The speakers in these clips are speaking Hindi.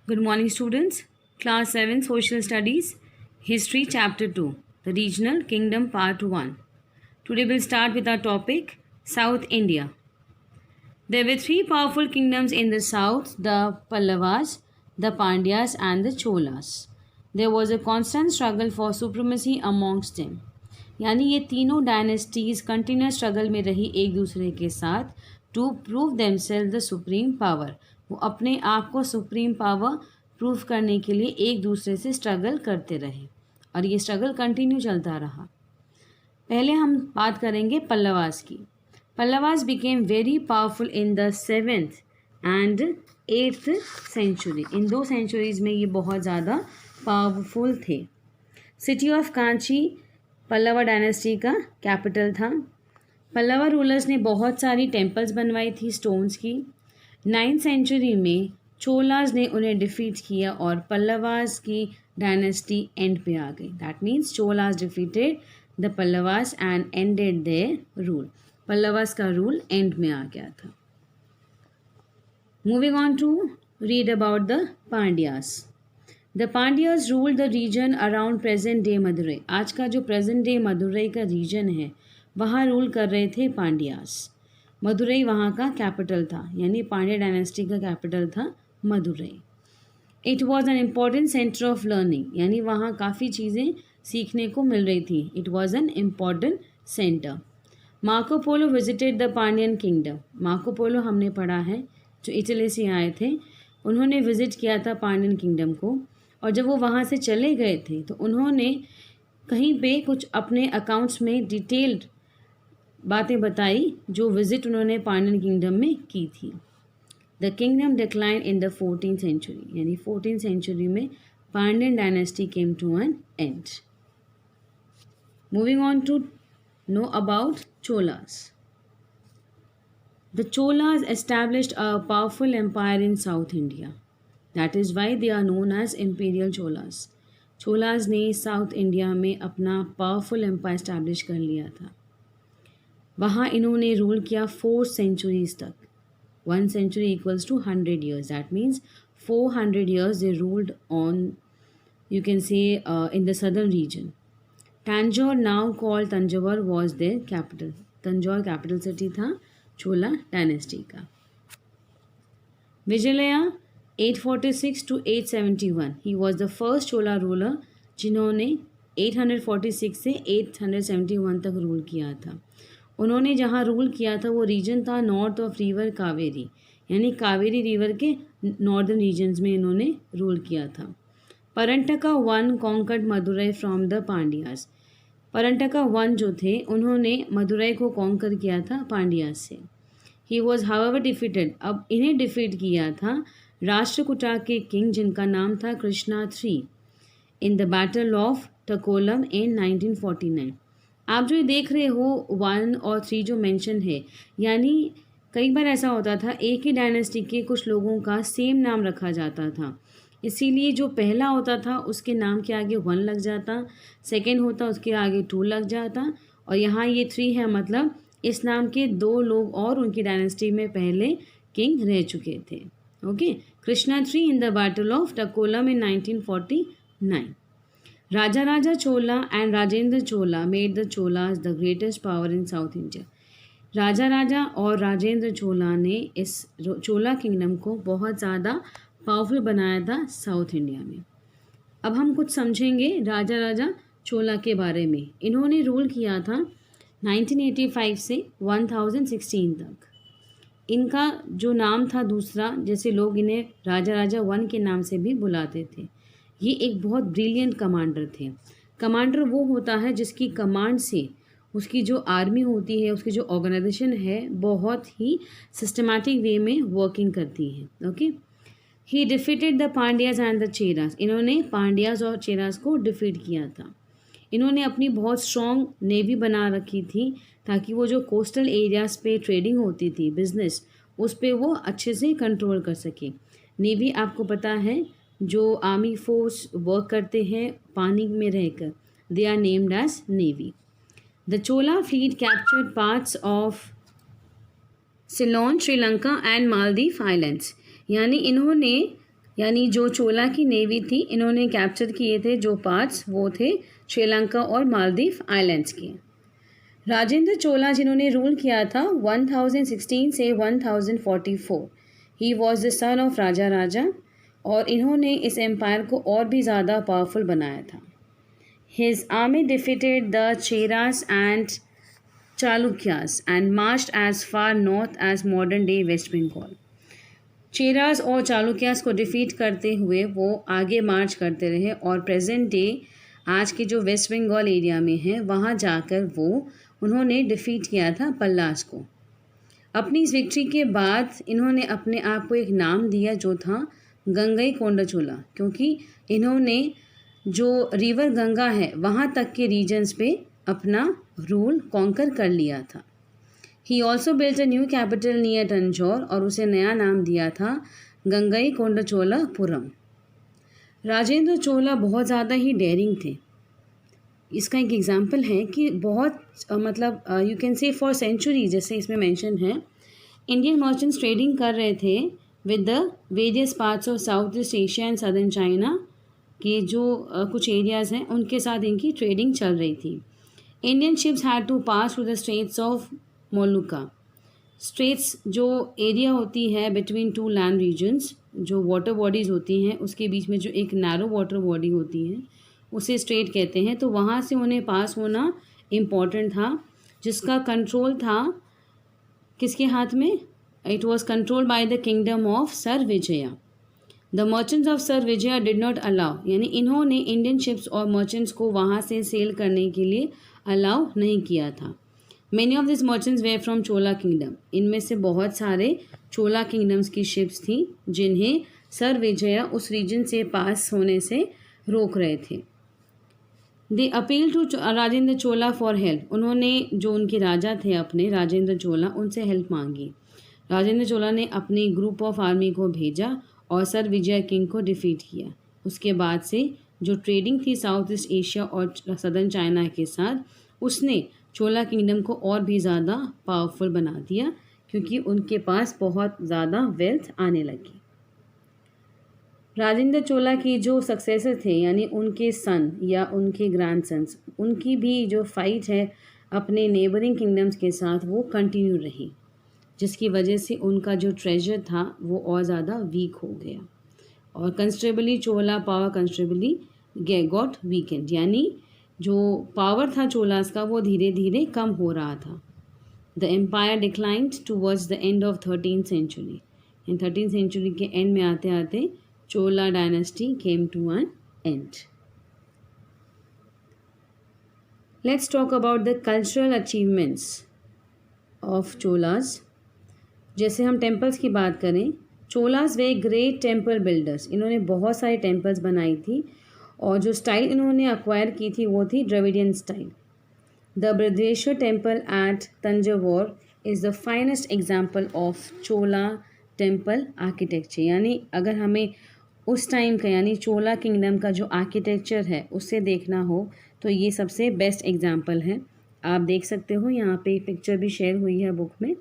Good morning, students. Class 7 Social Studies, History Chapter 2, The Regional Kingdom Part 1. Today we'll start with our topic South India. There were three powerful kingdoms in the south, the Pallavas, the Pandyas, and the Cholas. There was a constant struggle for supremacy amongst them. यानी ये तीनों डायनेस्टीज कंटिन्यूस स्ट्रगल में रही एक दूसरे के साथ to prove themselves the supreme power. वो अपने आप को सुप्रीम पावर प्रूव करने के लिए एक दूसरे से स्ट्रगल करते रहे और ये स्ट्रगल कंटिन्यू चलता रहा. पहले हम बात करेंगे पल्लवास की. Pallavas became very powerful in the 7th and 8th century. इन 2 सेंचुरीज में ये बहुत ज़्यादा पावरफुल थे. City of Kanchi Pallava dynasty का कैपिटल था. पल्लवा रूलर्स ने बहुत सारी टेम्पल्स बनवाई थी स्टोन्स की. 9th सेंचुरी में चोलास ने उन्हें डिफीट किया और पल्लवास की डायनेस्टी एंड पे आ गई. That means Cholas defeated the Pallavas and ended their rule. Pallavas का रूल एंड में आ गया था. Moving on to read about the Pandyas. The Pandyas ruled the region around present day Madurai. आज का जो प्रेजेंट डे मदुरई का रीजन है वहाँ रूल कर रहे थे पांड्यास. मदुरई वहाँ का कैपिटल था, यानी पांड्या डायनेस्टी का कैपिटल था Madurai. It was an important centre of learning, यानी वहाँ काफ़ी चीज़ें सीखने को मिल रही थी. It was an important centre. Marco Polo visited the Pandyan kingdom. Marco Polo हमने पढ़ा है जो इटली से आए थे, उन्होंने विज़िट किया था पांड्यन किंगडम को. और जब वो वहाँ से चले गए थे तो उन्होंने कहीं पे कुछ अपने अकाउंट्स में डिटेल्ड बातें बताई जो विज़िट उन्होंने पांड्यन किंगडम में की थी. The kingdom decline in the 14th century, यानी 14th सेंचुरी में Pandyan dynasty came to an end. Moving on to know about Cholas. The Cholas established a powerful empire in South India. That is why they are known as Imperial Cholas. Cholas ने साउथ इंडिया में अपना पावरफुल एम्पायर इस्टेब्लिश कर लिया था. वहाँ इन्होंने रूल किया 4 सेंचुरीज तक. 1 century equals to 100 years. That means 400 years they ruled on, you can say, in the southern region. Tanjore, now called Tanjavur, was their capital. Tanjore capital city था चोला डायनेस्टी का. विजयलया 846 to 871. He was the first Chola ruler जिन्होंने 846 से 871 तक रूल किया था. उन्होंने जहाँ रूल किया था वो रीजन था नॉर्थ ऑफ रिवर कावेरी, यानी कावेरी रिवर के नॉर्दर्न रीजन्स में इन्होंने रूल किया था. Parantaka 1 conquered Madurai from the Pandyas. Parantaka 1 जो थे उन्होंने मदुरई को कॉन्कर किया था पांड्यास से. He was however defeated. अब इन्हें डिफीट किया था राष्ट्रकूटा के किंग जिनका नाम था Krishna 3 in the battle of Takkolam in 1949. आप जो ये देख रहे हो 1 और 3 जो मेंशन है, यानी कई बार ऐसा होता था एक ही डायनेस्टी के कुछ लोगों का सेम नाम रखा जाता था, इसीलिए जो पहला होता था उसके नाम के आगे 1 लग जाता, सेकंड होता उसके आगे 2 लग जाता, और यहाँ ये 3 है, मतलब इस नाम के 2 लोग और उनकी डायनेस्टी में पहले किंग रह चुके थे. Okay. Krishna 3 in the battle of Takkolam in 1949. Raja Chola and Rajendra Chola made the Cholas the greatest power in South India. Raja और राजेंद्र चोला ने इस चोला किंगडम को बहुत ज़्यादा पावरफुल बनाया था साउथ इंडिया में. अब हम कुछ समझेंगे राजा चोला के बारे में. इन्होंने रूल किया था 1985 से 1016 तक. इनका जो नाम था दूसरा, जैसे लोग इन्हें राजा 1 के नाम से भी बुलाते थे. ये एक बहुत ब्रिलियंट कमांडर थे. कमांडर वो होता है जिसकी कमांड से उसकी जो आर्मी होती है, उसकी जो ऑर्गेनाइजेशन है, बहुत ही सिस्टमैटिक वे में वर्किंग करती है. Okay. He defeated the Pandyas and the Cheras. इन्होंने पांड्यास और चेरास को डिफीट किया था. इन्होंने अपनी बहुत स्ट्रॉन्ग नेवी बना रखी थी ताकि वो जो कोस्टल एरियाज़ पे ट्रेडिंग होती थी, बिजनेस, उस पे वो अच्छे से कंट्रोल कर सके. नेवी आपको पता है जो आर्मी फोर्स वर्क करते हैं पानी में रहकर, they are named as navy. The Chola fleet captured parts of Ceylon, Sri Lanka and Maldive islands. यानी इन्होंने यानी जो चोला की नेवी थी, इन्होंने कैप्चर किए थे जो पार्ट्स, वो थे श्रीलंका और मालदीव आइलैंड्स के। राजेंद्र चोला जिन्होंने रूल किया था 1016 से 1044, he was the son of Raja Raja, और इन्होंने इस एम्पायर को और भी ज़्यादा पावरफुल बनाया था। His army defeated the Cheras and Chalukyas and marched as far north as modern day West Bengal. Cheras और चालुक्यास को डिफीट करते हुए वो आगे मार्च करते रहे और प्रेजेंट डे आज के जो वेस्ट बंगाल एरिया में है वहाँ जाकर वो उन्होंने डिफीट किया था पल्लास को। अपनी इस विक्ट्री के बाद इन्होंने अपने आप को एक नाम दिया जो था गंगई कोंडा चोला, क्योंकि इन्होंने जो रिवर गंगा है वहाँ तक के रीजन्स पे अपना रूल कॉन्कर कर लिया था। He also built a new capital near Tanjore, और उसे नया नाम दिया था गंगई कोंडा चोलापुरम। राजेंद्र चोला बहुत ज़्यादा ही डेयरिंग थे। इसका एक एग्जाम्पल है कि बहुत मतलब you can say for century, जैसे इसमें मेंशन है, इंडियन मर्चेंट्स ट्रेडिंग कर रहे थे with the various parts of south east Asia and southern China के जो कुछ एरियाज़ हैं उनके साथ इनकी ट्रेडिंग चल रही थी। Indian ships had to pass through the straits of Malacca. Straits जो एरिया होती है बिटवीन टू लैंड रीजन्स, जो वाटर बॉडीज़ होती हैं उसके बीच में जो एक नैरो वाटर बॉडी होती है उसे स्ट्रेट कहते हैं। तो वहाँ से उन्हें पास होना इम्पॉर्टेंट था, जिसका कंट्रोल था किसके हाथ में? It was controlled by the kingdom of sir Vijaya. The merchants of sir Vijaya did not allow, यानी इन्होंने इंडियन शिप्स और मर्चेंट्स को वहाँ से सेल करने के लिए अलाउ नहीं किया था। Many of this merchants were from Chola kingdom, इनमें से बहुत सारे चोला किंगडम्स की शिप्स थी जिन्हें सर विजया उस रीजन से पास होने से रोक रहे थे। They appeal to Rajendra Chola for help, उन्होंने जो उनके राजा थे अपने राजेंद्र चोला उनसे हेल्प मांगी। राजेंद्र चोला ने अपनी ग्रुप ऑफ आर्मी को भेजा और सर विजय किंग को डिफीट किया। उसके बाद से जो ट्रेडिंग थी साउथ ईस्ट एशिया और सदर्न चाइना के साथ, उसने चोला किंगडम को और भी ज़्यादा पावरफुल बना दिया, क्योंकि उनके पास बहुत ज़्यादा वेल्थ आने लगी। राजेंद्र चोला की जो सक्सेसर थे यानी उनके सन या उनके ग्रैंडसन्स, उनकी भी जो फाइट है अपने नेबरिंग किंगडम्स के साथ वो कंटिन्यू रही, जिसकी वजह से उनका जो ट्रेजर था वो और ज़्यादा वीक हो गया और कंसिडरेबली चोला पावर कंसिडरेबली गॉट वीकेंड, यानी जो पावर था चोलास का वो धीरे धीरे कम हो रहा था। The empire declined towards the end of 13th century. In 13th century के एंड में आते आते Chola dynasty came to an end. Let's talk about the cultural achievements of Cholas. जैसे हम टेम्पल्स की बात करें, Cholas were great temple builders, इन्होंने बहुत सारे टेम्पल्स बनाई थी और जो स्टाइल इन्होंने अक्वायर की थी वो थी Dravidian style. The Brihadeshwara temple at Thanjavur is the finest example of Chola temple architecture, यानी अगर हमें उस टाइम का यानी चोला किंगडम का जो आर्किटेक्चर है उससे देखना हो तो ये सबसे बेस्ट एग्जाम्पल है। आप देख सकते हो यहाँ पे पिक्चर भी शेयर हुई है बुक में।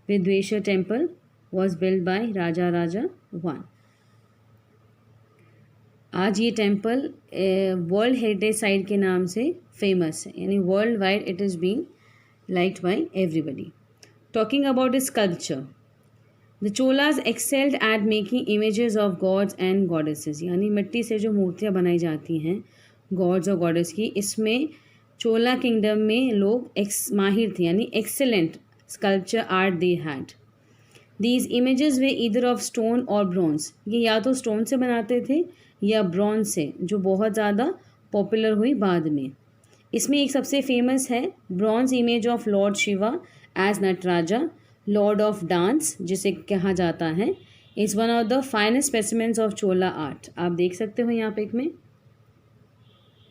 Brihadeshwara temple was build by Raja Raja 1। आज ये टेम्पल वर्ल्ड हेरिटेज साइट के नाम से फेमस है, यानी world wide it is being liked by everybody. Talking about its culture, the Cholas excelled eight making images of gods and goddesses, यानी मिट्टी से जो मूर्तियाँ बनाई जाती हैं गॉड्स और गॉडेस की, इसमें चोला किंगडम में लोग माहिर थे, यानी excellent sculpture art they had. These images way either of stone और ब्रॉन्ज, ये या तो स्टोन से बनाते थे या ब्रॉन्ज से, जो बहुत ज़्यादा पॉपुलर हुई बाद में। इसमें एक सबसे फेमस है bronze image of lord Shiva as Nataraja, lord of dance जिसे कहा जाता है, is one of the finest specimens of Chola art. आप देख सकते हो यहाँ पे एक में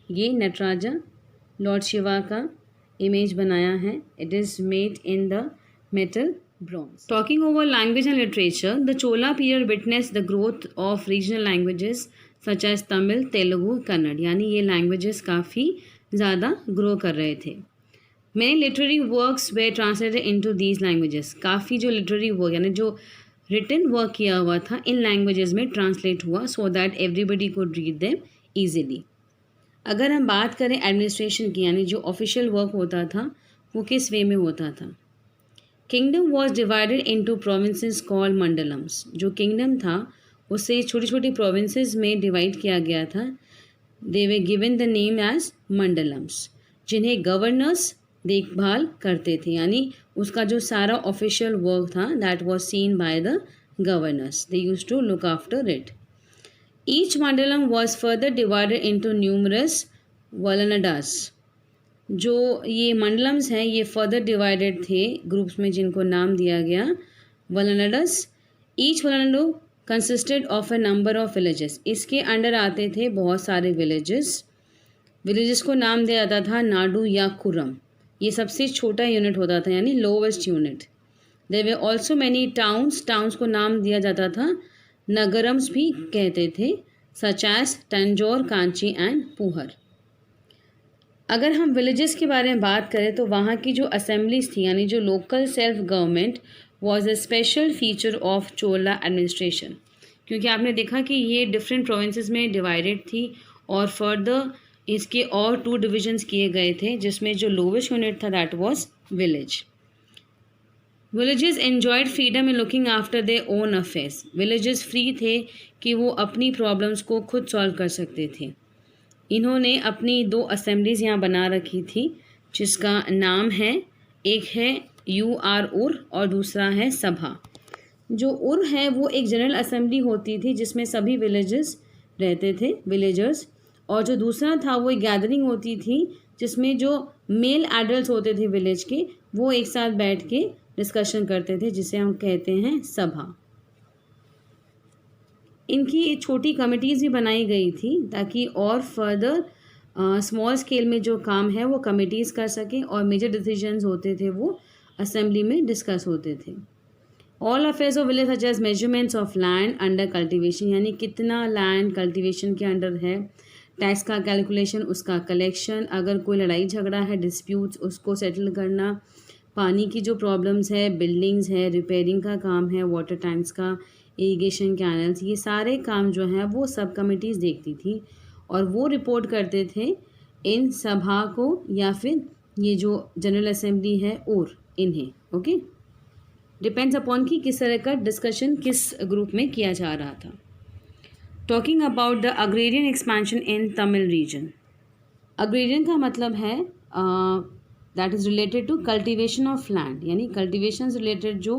ये नटराजा लॉर्ड शिवा का इमेज बनाया है। It is made in the metal bronze. Talking over language and literature, the Chola period witnessed the growth of regional languages such as Tamil, Telugu, Kannada, यानी ये languages काफ़ी ज़्यादा ग्रो कर रहे थे। Many literary works were translated into these languages. काफ़ी जो literary work यानी जो रिटन वर्क किया हुआ था, इन लैंग्वेजेस में ट्रांसलेट हुआ so that everybody could read them easily. अगर हम बात करें एडमिनिस्ट्रेशन की, यानी जो ऑफिशियल वर्क होता था वो किस वे में होता था। Kingdom was divided into provinces called mandalams. जो किंगडम था उसे छोटी छोटी प्रोविंसेस में डिवाइड किया गया था। They were given the name as mandalams, जिन्हें गवर्नर्स देखभाल करते थे, यानी उसका जो सारा ऑफिशियल वर्क था that was seen by the governors, they used to look after it. Each mandalam was further divided into numerous valanadas. जो ये मंडलम्स हैं ये फर्दर डिवाइडेड थे ग्रुप्स में, जिनको नाम दिया गया valanadas. Each valanadu consisted of a number of villages. इसके अंडर आते थे बहुत सारे विलेजेस को नाम दिया जाता था नाडू या कुरम। ये सबसे छोटा यूनिट होता था, यानी lowest unit. There were also many towns को नाम दिया जाता था, नगरम्स भी कहते थे, such as Tanjore, Kanchi and Puhar. अगर हम विलेजेस के बारे में बात करें तो वहाँ की जो असेंबलीज थी, यानी जो local self government, was a special feature of Chola administration. क्योंकि आपने देखा कि ये डिफरेंट प्रोविंसेस में डिवाइडेड थी और फर्दर इसके और 2 डिविजन्स किए गए थे, जिसमें जो लोवेस्ट यूनिट था that was village. Villages enjoyed freedom in looking after their own affairs. Villages free थे कि वो अपनी प्रॉब्लम्स को खुद सॉल्व कर सकते थे। इन्होंने अपनी 2 असेंबलीज यहाँ बना रखी थी, जिसका नाम है, एक है UR और दूसरा है सभा। जो उर है वो एक जनरल असेंबली होती थी जिसमें सभी विलेजेस रहते थे, विलेजर्स। और जो दूसरा था वो एक गैदरिंग होती थी जिसमें जो मेल एडल्ट होते थे विलेज के, वो एक साथ बैठ के डिस्कशन करते थे, जिसे हम कहते हैं सभा। इनकी छोटी कमिटीज़ भी बनाई गई थी ताकि और फर्दर स्मॉल स्केल में जो काम है वो कमिटीज़ कर सकें, और मेजर डिसीजंस होते थे वो असेंबली में डिस्कस होते थे। All affairs of village such as measurements of land under cultivation, यानी कितना लैंड कल्टिवेशन के अंडर है, टैक्स का कैलकुलेशन, उसका कलेक्शन, अगर कोई लड़ाई झगड़ा है, डिस्प्यूट्स, उसको सेटल करना, पानी की जो प्रॉब्लम्स है, बिल्डिंग्स है, रिपेयरिंग का काम है, वाटर टैंक्स का, इरिगेशन कैनल्स, ये सारे काम जो हैं वो सब कमिटीज़ देखती थी और वो रिपोर्ट करते थे इन सभा को, या फिर ये जो जनरल असेंबली है और इन्हें। ओके, डिपेंड्स अपॉन कि किस तरह का डिस्कशन किस ग्रुप में किया जा रहा था। Talking about the agrarian expansion in Tamil region. Agrarian का मतलब है that is related to cultivation of land, यानी कल्टिवेशन से रिलेटेड जो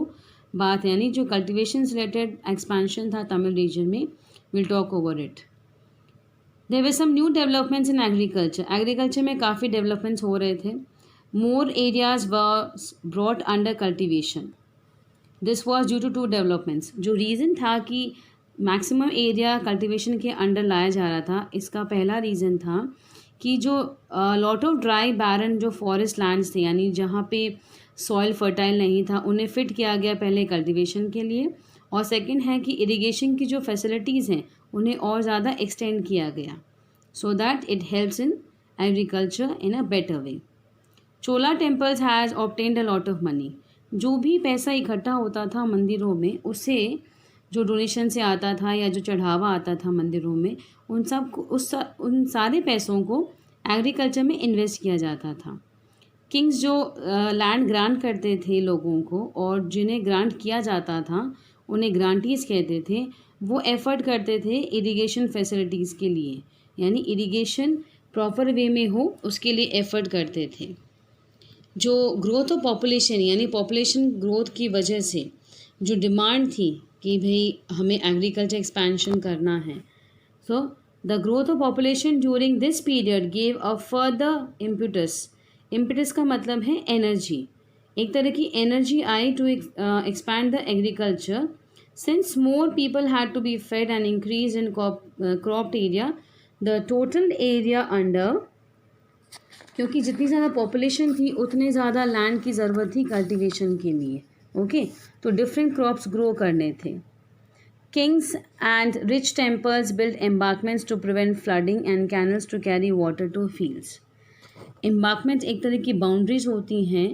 बात है, यानी जो कल्टिवेशन से रिलेटेड एक्सपेंशन था तमिल रीजन में, will talk over it. There were some new developments in agriculture. Agriculture में काफ़ी डेवलपमेंट्स हो रहे थे। More areas were brought under cultivation. This was due to 2 developments. जो रीज़न था कि मैक्सिमम एरिया कल्टिवेशन के अंडर लाया जा रहा था, इसका पहला रीज़न था कि जो लॉट ऑफ ड्राई बैरन जो फॉरेस्ट लैंड्स थे, यानी जहाँ पे सॉइल फर्टाइल नहीं था, उन्हें फिट किया गया पहले कल्टिवेशन के लिए, और सेकंड है कि इरिगेशन की जो फैसिलिटीज़ हैं उन्हें और ज़्यादा एक्सटेंड किया गया, so that it helps in agriculture in a better way. Chola temples has obtained a lot of money. जो भी पैसा इकट्ठा होता था मंदिरों में, उसे जो डोनेशन से आता था या जो चढ़ावा आता था मंदिरों में, उन सब को उन सारे पैसों को एग्रीकल्चर में इन्वेस्ट किया जाता था। किंग्स जो लैंड ग्रांट करते थे लोगों को, और जिन्हें ग्रांट किया जाता था उन्हें ग्रांटीज कहते थे, वो एफर्ट करते थे इरिगेशन फैसिलिटीज़ के लिए, यानी इरिगेशन प्रॉपर वे में हो उसके लिए एफर्ट करते थे। जो ग्रोथ ऑफ पॉपुलेशन, यानी पॉपुलेशन ग्रोथ की वजह से जो डिमांड थी कि भाई हमें एग्रीकल्चर एक्सपेंशन करना है, so the growth of population during this period gave a further impetus. Impetus का मतलब है एनर्जी, एक तरह की एनर्जी आई to expand the agriculture, since more people had to be fed and increase in cropped area, the total area under, क्योंकि जितनी ज़्यादा पॉपुलेशन थी उतने ज़्यादा लैंड की ज़रूरत थी कल्टीवेशन के लिए। ओके, तो डिफरेंट क्रॉप्स ग्रो करने थे। Kings and rich temples build embankments to prevent flooding and canals to carry water to fields. Embankments एक तरह की बाउंड्रीज होती हैं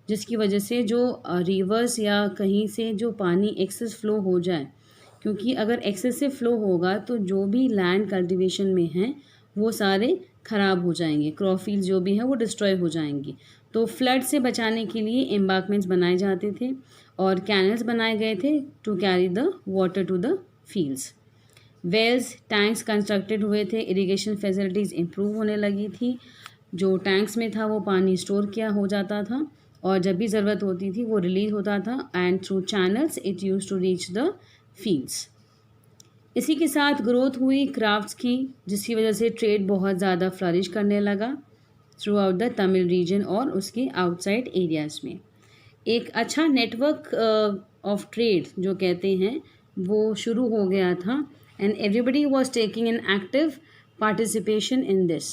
जिसकी वजह से जो रिवर्स या कहीं से जो पानी एक्सेस फ्लो हो जाए, क्योंकि अगर एक्सेसिव फ्लो होगा तो जो भी लैंड कल्टीवेशन में हैं वो सारे ख़राब हो जाएंगे, क्रॉप फील्ड्स जो भी हैं वो डिस्ट्रॉय हो जाएंगी। तो फ्लड से बचाने के लिए एम्बार्कमेंट्स बनाए जाते थे और कैनल्स बनाए गए थे to carry the water to the fields. Wells, tanks constructed हुए थे, इरिगेशन फैसिलिटीज़ इम्प्रूव होने लगी थी। जो टैंक्स में था वो पानी स्टोर किया हो जाता था और जब भी ज़रूरत होती थी वो रिलीज होता था and through channels it use to reach the fields. इसी के साथ ग्रोथ हुई क्राफ्ट्स की, जिसकी वजह से ट्रेड बहुत ज़्यादा फ्लरिश करने लगा throughout the Tamil region और उसके आउटसाइड एरियाज़ में। एक अच्छा नेटवर्क ऑफ ट्रेड जो कहते हैं वो शुरू हो गया था and everybody was taking an active participation in this.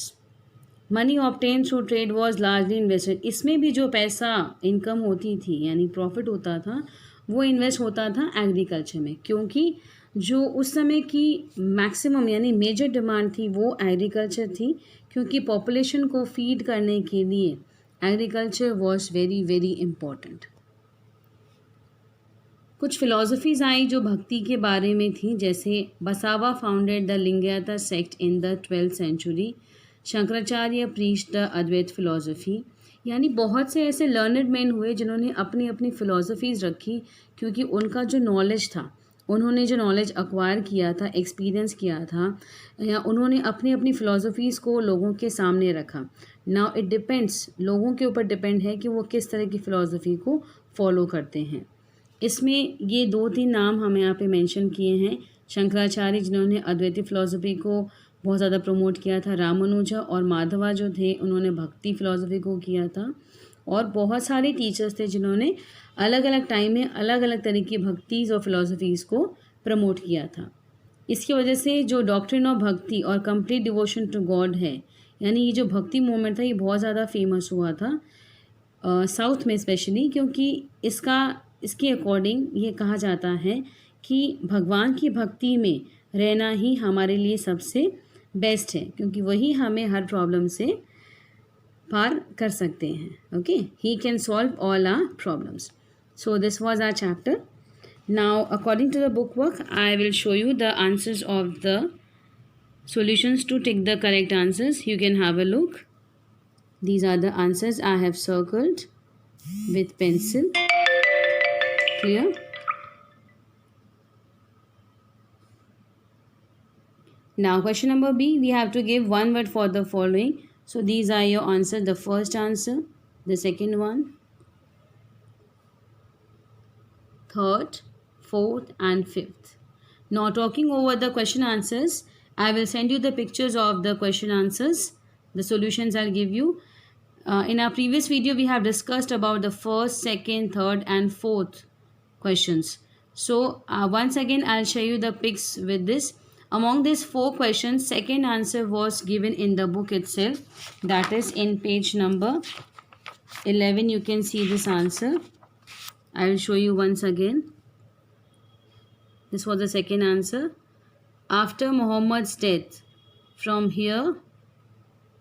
Money obtain through trade was largely invested. इसमें भी जो पैसा इनकम होती थी यानी प्रॉफिट होता था वो इन्वेस्ट होता था एग्रीकल्चर में, क्योंकि जो उस समय की मैक्सिमम यानी मेजर डिमांड थी वो एग्रीकल्चर थी, क्योंकि पॉपुलेशन को फीड करने के लिए agriculture was very very important. कुछ फिलॉसफीज़ आई जो भक्ति के बारे में थी, जैसे Basava founded the Lingayat sect in the 12th century, Shankaracharya preach the Advaita philosophy. यानी बहुत से ऐसे लर्नड मैन हुए जिन्होंने अपनी अपनी फ़िलासफ़ीज़ रखी, क्योंकि उनका जो नॉलेज था, उन्होंने जो नॉलेज एक्वायर किया था, एक्सपीरियंस किया था, या उन्होंने अपनी अपनी फ़िलासफ़ीज़ को लोगों के सामने रखा। नाउ इट डिपेंड्स, लोगों के ऊपर डिपेंड है कि वो किस तरह की फ़िलासफ़ी को फॉलो करते हैं। इसमें ये 2-3 नाम हमें यहाँ पे मेंशन किए हैं। शंकराचार्य जिन्होंने अद्वैती फ़िलासफ़ी को बहुत ज़्यादा प्रमोट किया था, रामानुजा और माधवा जो थे उन्होंने भक्ति फ़िलासफ़ी को किया था, और बहुत सारे टीचर्स थे जिन्होंने अलग अलग टाइम में अलग अलग तरह की भक्तिज़ और फ़िलासफ़ीज़ को प्रमोट किया था। इसकी वजह से जो डॉक्ट्रिन ऑफ भक्ति और कंप्लीट डिवोशन टू गॉड है, यानी ये जो भक्ति मूवमेंट था ये बहुत ज़्यादा फेमस हुआ था साउथ में स्पेशली, क्योंकि इसके अकॉर्डिंग ये कहा जाता है कि भगवान की भक्ति में रहना ही हमारे लिए सबसे बेस्ट है, क्योंकि वही हमें हर प्रॉब्लम से पार कर सकते हैं। Okay, he can solve all our problems. So this was our chapter. Now according to the book work I will show you the answers of the solutions to take the correct answers. You can have a look. These are the answers I have circled with pencil. Clear? Now question number B, we have to give one word for the following. So these are your answers. The first answer, the second one, third, fourth and fifth. Now talking over the question answers, I will send you the pictures of the question answers. The solutions I'll give you. In our previous video, we have discussed about the first, second, third and fourth questions. So once again, I'll show you the pics with this. Among these 4 questions, second answer was given in the book itself. That is in page number 11. You can see this answer. I will show you once again. This was the second answer. After Muhammad's death, from here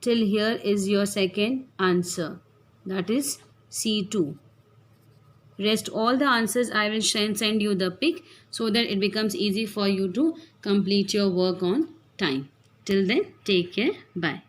till here is your second answer. That is C2. Rest all the answers I will send you the pic so that it becomes easy for you to complete your work on time. Till then, take care. Bye.